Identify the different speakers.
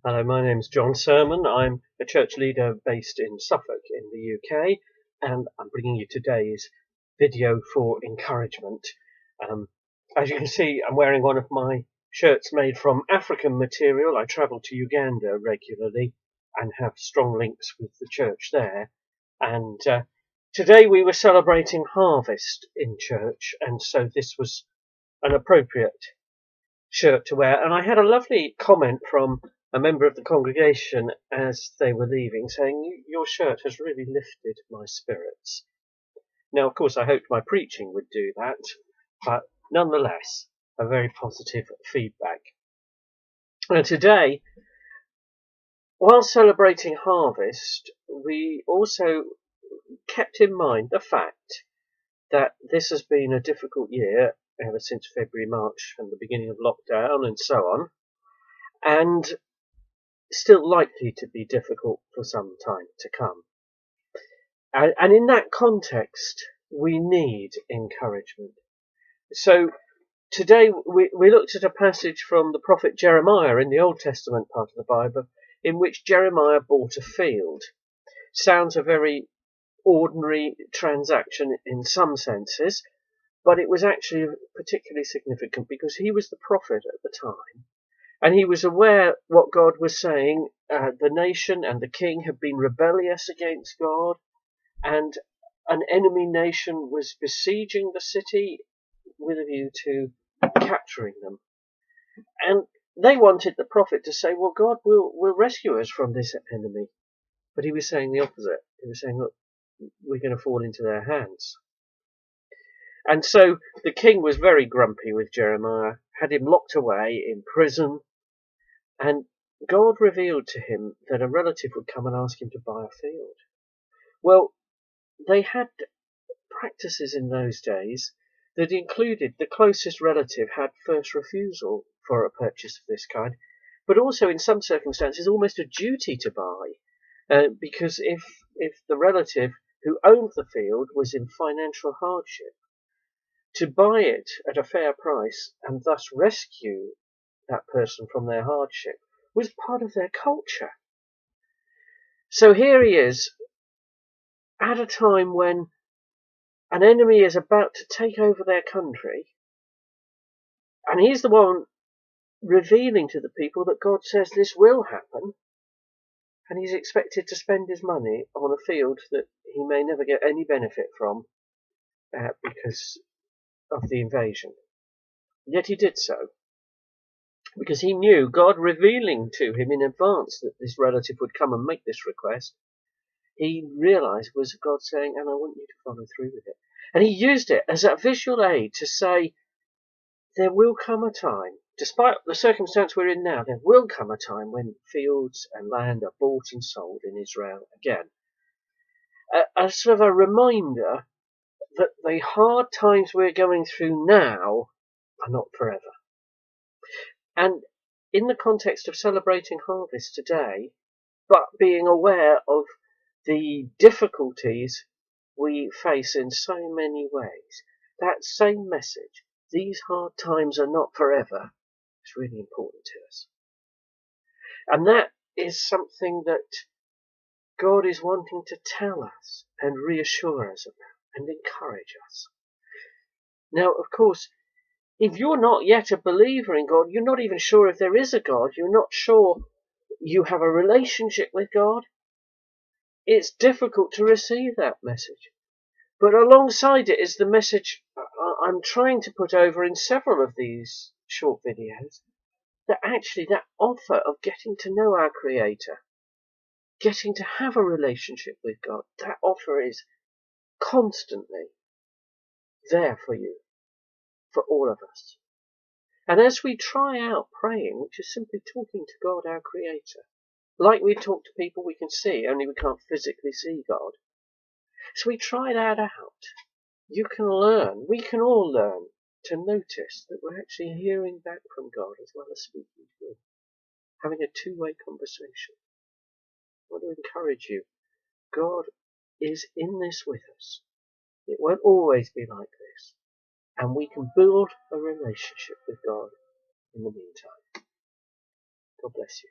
Speaker 1: Hello, my name's Jon Sermon. I'm a church leader based in Suffolk in the UK, and I'm bringing you today's video for encouragement. As you can see, I'm wearing one of my shirts made from African material. I travel to Uganda regularly and have strong links with the church there. And today we were celebrating harvest in church, and so this was an appropriate shirt to wear. And I had a lovely comment from a member of the congregation as they were leaving, saying, "Your shirt has really lifted my spirits." Now, of course, I hoped my preaching would do that, but nonetheless, a very positive feedback. And today, while celebrating harvest, we also kept in mind the fact that this has been a difficult year ever since February, March, and the beginning of lockdown and so on, and still likely to be difficult for some time to come. And in that context, we need encouragement. So today we looked at a passage from the prophet Jeremiah in the Old Testament part of the Bible, in which Jeremiah bought a field. Sounds a very ordinary transaction in some senses, but it was actually particularly significant because he was the prophet at the time. And he was aware what God was saying. The nation and the king had been rebellious against God, and an enemy nation was besieging the city with a view to capturing them. And they wanted the prophet to say, well, God will rescue us from this enemy. But he was saying the opposite. He was saying, look, we're going to fall into their hands. And so the king was very grumpy with Jeremiah, had him locked away in prison, and God revealed to him that a relative would come and ask him to buy a field. Well, they had practices in those days that included the closest relative had first refusal for a purchase of this kind, but also in some circumstances almost a duty to buy, because if the relative who owned the field was in financial hardship, to buy it at a fair price and thus rescue that person from their hardship was part of their culture. So here he is at a time when an enemy is about to take over their country, and he's the one revealing to the people that God says this will happen, and he's expected to spend his money on a field that he may never get any benefit from because of the invasion. Yet he did so, because he knew God revealing to him in advance that this relative would come and make this request. He realized was God saying, and I want you to follow through with it. And he used it as a visual aid to say, there will come a time, despite the circumstance we're in now, there will come a time when fields and land are bought and sold in Israel again. A sort of a reminder that the hard times we're going through now are not forever. And in the context of celebrating harvest today, but being aware of the difficulties we face in so many ways, that same message, these hard times are not forever, is really important to us. And that is something that God is wanting to tell us and reassure us about and encourage us. Now, of course, if you're not yet a believer in God, you're not even sure if there is a God, you're not sure you have a relationship with God, it's difficult to receive that message. But alongside it is the message I'm trying to put over in several of these short videos, that actually that offer of getting to know our Creator, getting to have a relationship with God, that offer is constantly there for you, for all of us. And as we try out praying, which is simply talking to God, our Creator, like we talk to people we can see, only we can't physically see God. So we try that out. You can learn, we can all learn to notice that we're actually hearing back from God as well as speaking to Him, having a two-way conversation. I want to encourage you. God is in this with us. It won't always be like this. And we can build a relationship with God in the meantime. God bless you.